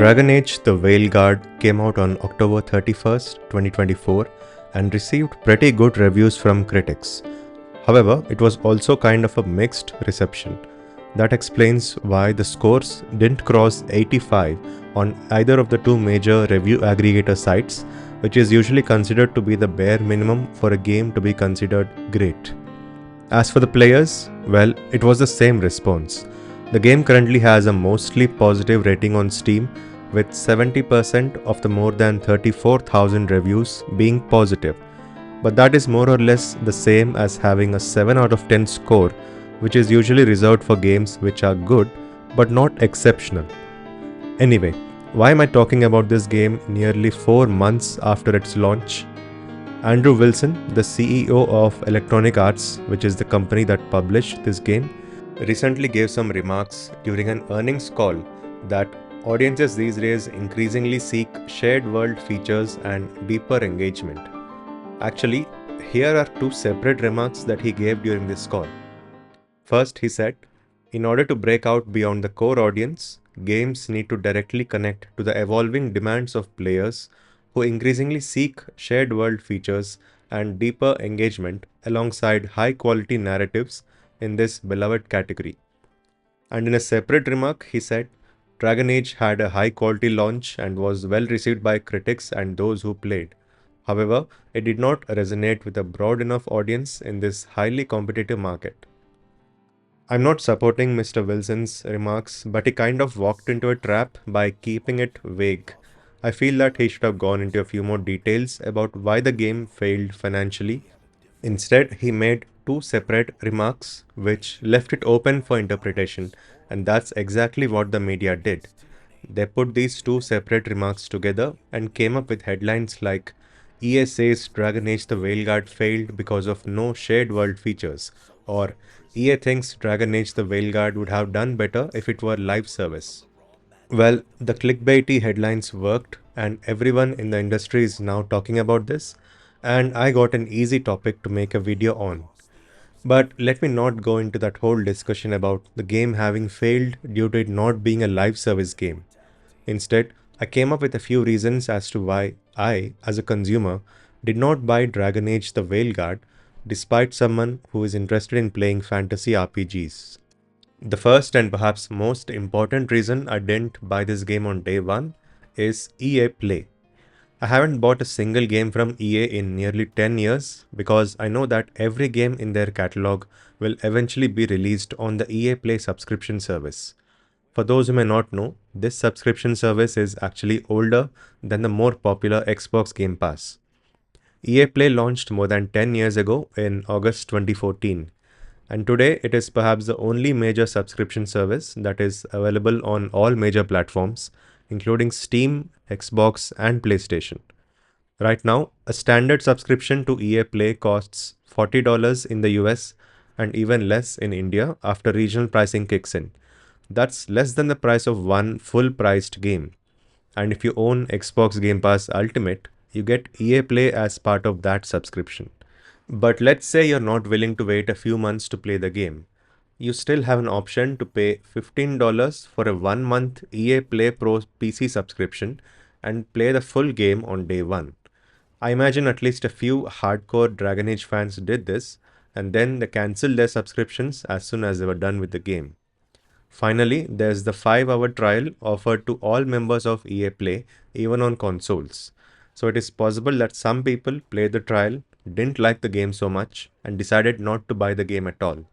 Dragon Age The Veilguard came out on October 31st, 2024 and received pretty good reviews from critics. However, it was also kind of a mixed reception. That explains why the scores didn't cross 85 on either of the two major review aggregator sites, which is usually considered to be the bare minimum for a game to be considered great. As for the players, well, it was the same response. The game currently has a mostly positive rating on Steam, with 70% of the more than 34,000 reviews being positive. But that is more or less the same as having a 7 out of 10 score, which is usually reserved for games which are good but not exceptional. Anyway, why am I talking about this game nearly 4 months after its launch? Andrew Wilson, the CEO of Electronic Arts, which is the company that published this game, recently gave some remarks during an earnings call that audiences these days increasingly seek shared world features and deeper engagement. Actually, here are two separate remarks that he gave during this call. First, he said, in order to break out beyond the core audience, games need to directly connect to the evolving demands of players who increasingly seek shared world features and deeper engagement alongside high-quality narratives in this beloved category. And in a separate remark, he said, Dragon Age had a high-quality launch and was well received by critics and those who played. However, it did not resonate with a broad enough audience in this highly competitive market. I'm not supporting Mr. Wilson's remarks, but he kind of walked into a trap by keeping it vague. I feel that he should have gone into a few more details about why the game failed financially. Instead, he made two separate remarks which left it open for interpretation, and that's exactly what the media did. They put these two separate remarks together and came up with headlines like EA says Dragon Age the Veilguard failed because of no shared world features, or EA thinks Dragon Age the Veilguard would have done better if it were live service. Well, the clickbaity headlines worked, and everyone in the industry is now talking about this, and I got an easy topic to make a video on. But let me not go into that whole discussion about the game having failed due to it not being a live service game. Instead, I came up with a few reasons as to why I, as a consumer, did not buy Dragon Age the Veilguard despite someone who is interested in playing fantasy RPGs. The first and perhaps most important reason I didn't buy this game on day one is EA Play. I haven't bought a single game from EA in nearly 10 years because I know that every game in their catalog will eventually be released on the EA Play subscription service. For those who may not know, this subscription service is actually older than the more popular Xbox Game Pass. EA Play launched more than 10 years ago in August 2014, and today it is perhaps the only major subscription service that is available on all major platforms, including Steam, Xbox, and PlayStation. Right now, a standard subscription to EA Play costs $40 in the US and even less in India after regional pricing kicks in. That's less than the price of one full-priced game. And if you own Xbox Game Pass Ultimate, you get EA Play as part of that subscription. But let's say you're not willing to wait a few months to play the game. You still have an option to pay $15 for a 1-month EA Play Pro PC subscription and play the full game on day one. I imagine at least a few hardcore Dragon Age fans did this, and then they cancelled their subscriptions as soon as they were done with the game. Finally, there's the 5-hour trial offered to all members of EA Play, even on consoles. So it is possible that some people played the trial, didn't like the game so much, and decided not to buy the game at all.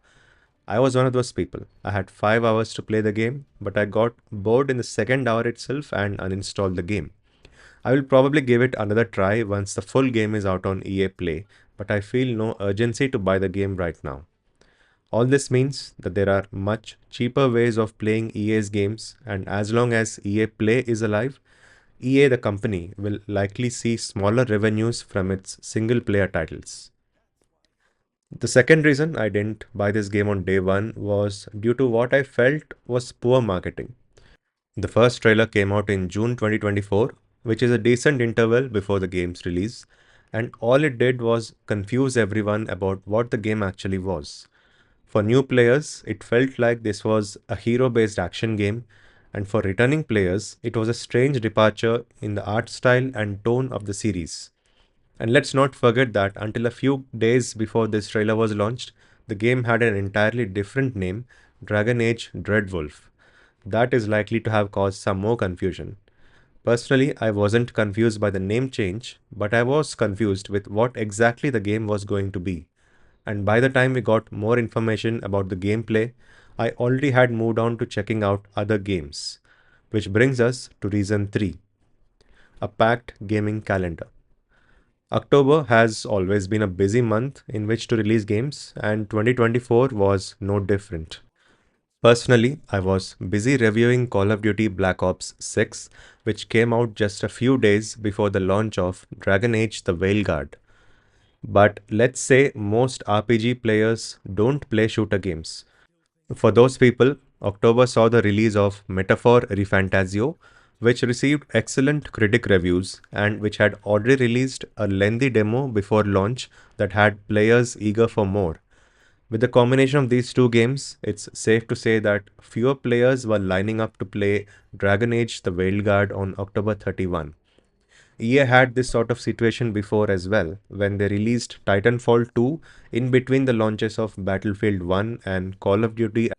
I was one of those people. I had 5 hours to play the game, but I got bored in the second hour itself and uninstalled the game. I will probably give it another try once the full game is out on EA Play, but I feel no urgency to buy the game right now. All this means that there are much cheaper ways of playing EA's games, and as long as EA Play is alive, EA the company will likely see smaller revenues from its single-player titles. The second reason I didn't buy this game on day one was due to what I felt was poor marketing. The first trailer came out in June 2024, which is a decent interval before the game's release, and all it did was confuse everyone about what the game actually was. For new players, it felt like this was a hero-based action game, And for returning players, it was a strange departure in the art style and tone of the series. And let's not forget that until a few days before this trailer was launched, the game had an entirely different name, Dragon Age Dreadwolf. That is likely to have caused some more confusion. Personally, I wasn't confused by the name change, but I was confused with what exactly the game was going to be. And by the time we got more information about the gameplay, I already had moved on to checking out other games. Which brings us to reason 3, a packed gaming calendar. October has always been a busy month in which to release games, and 2024 was no different. Personally, I was busy reviewing Call of Duty Black Ops 6, which came out just a few days before the launch of Dragon Age the Veilguard. But let's say most RPG players don't play shooter games. For those people, October saw the release of Metaphor Refantasio, which received excellent critic reviews and which had already released a lengthy demo before launch that had players eager for more. With the combination of these two games, it's safe to say that fewer players were lining up to play Dragon Age the Veilguard on October 31. EA had this sort of situation before as well, when they released Titanfall 2 in between the launches of Battlefield 1 and Call of Duty.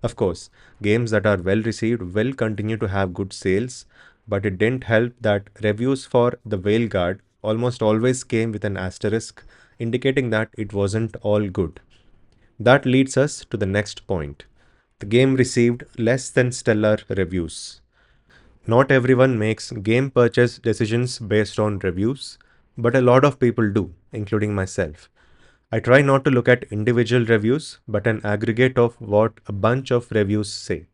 Of course, games that are well received will continue to have good sales, but it didn't help that reviews for The Veilguard almost always came with an asterisk, indicating that it wasn't all good. That leads us to the next point. The game received less than stellar reviews. Not everyone makes game purchase decisions based on reviews, but a lot of people do, including myself. I try not to look at individual reviews, but an aggregate of what a bunch of reviews say.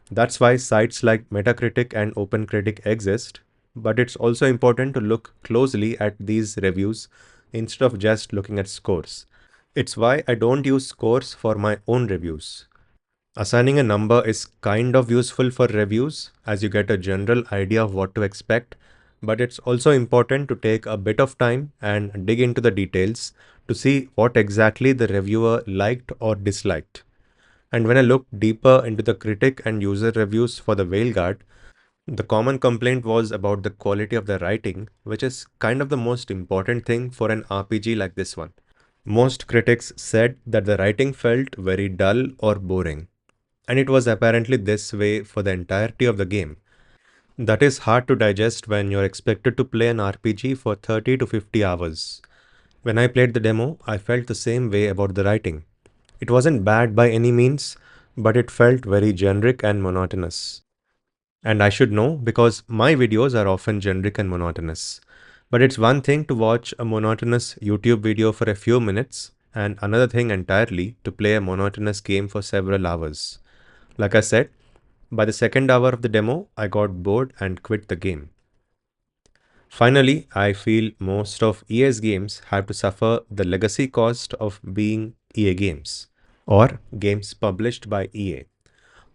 That's why sites like Metacritic and OpenCritic exist, but it's also important to look closely at these reviews instead of just looking at scores. It's why I don't use scores for my own reviews. Assigning a number is kind of useful for reviews as you get a general idea of what to expect, but it's also important to take a bit of time and dig into the details to see what exactly the reviewer liked or disliked. And when I looked deeper into the critic and user reviews for the Veilguard, the common complaint was about the quality of the writing, which is kind of the most important thing for an RPG like this one. Most critics said that the writing felt very dull or boring, and it was apparently this way for the entirety of the game. That is hard to digest when you're expected to play an RPG for 30 to 50 hours. When I played the demo, I felt the same way about the writing. It wasn't bad by any means, but it felt very generic and monotonous. And I should know because my videos are often generic and monotonous. But it's one thing to watch a monotonous YouTube video for a few minutes, and another thing entirely to play a monotonous game for several hours. Like I said, by the second hour of the demo, I got bored and quit the game. Finally, I feel most of EA's games have to suffer the legacy cost of being EA games, or games published by EA.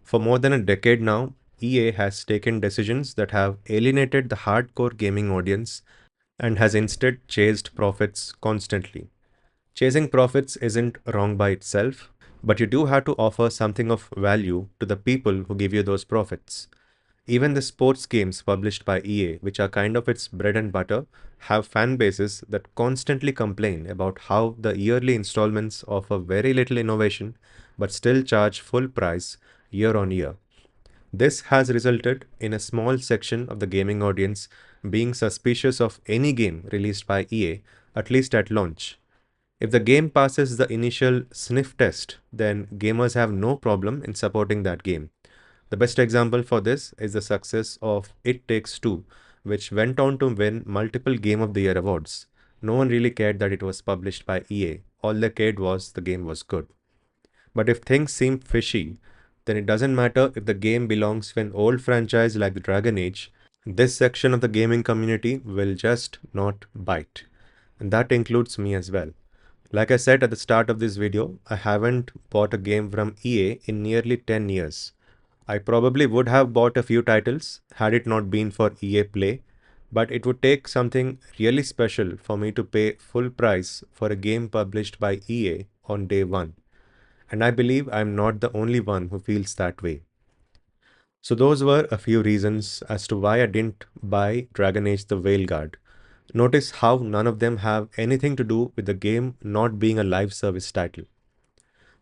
For more than a decade now, EA has taken decisions that have alienated the hardcore gaming audience and has instead chased profits constantly. Chasing profits isn't wrong by itself, but you do have to offer something of value to the people who give you those profits. Even the sports games published by EA, which are kind of its bread and butter, have fan bases that constantly complain about how the yearly installments offer very little innovation but still charge full price year on year. This has resulted in a small section of the gaming audience being suspicious of any game released by EA, at least at launch. If the game passes the initial sniff test, then gamers have no problem in supporting that game. The best example for this is the success of It Takes Two, which went on to win multiple Game of the Year awards. No one really cared that it was published by EA. All they cared was the game was good. But if things seem fishy, then it doesn't matter if the game belongs to an old franchise like the Dragon Age. This section of the gaming community will just not bite. And that includes me as well. Like I said at the start of this video, I haven't bought a game from EA in nearly 10 years. I probably would have bought a few titles had it not been for EA Play, but it would take something really special for me to pay full price for a game published by EA on day one. And I believe I'm not the only one who feels that way. So those were a few reasons as to why I didn't buy Dragon Age the Veilguard. Notice how none of them have anything to do with the game not being a live service title.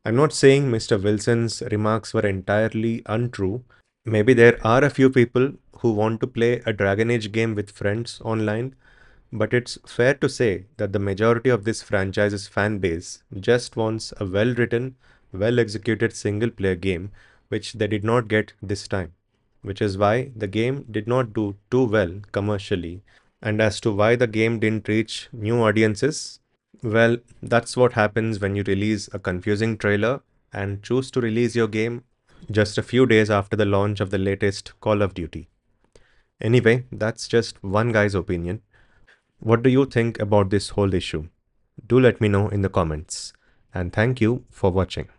I'm not saying Mr. Wilson's remarks were entirely untrue. Maybe there are a few people who want to play a Dragon Age game with friends online, but it's fair to say that the majority of this franchise's fan base just wants a well written, well executed single player game, which they did not get this time, which is why the game did not do too well commercially. And as to why the game didn't reach new audiences, well, that's what happens when you release a confusing trailer and choose to release your game just a few days after the launch of the latest Call of Duty. Anyway, that's just one guy's opinion. What do you think about this whole issue? Do let me know in the comments. And thank you for watching.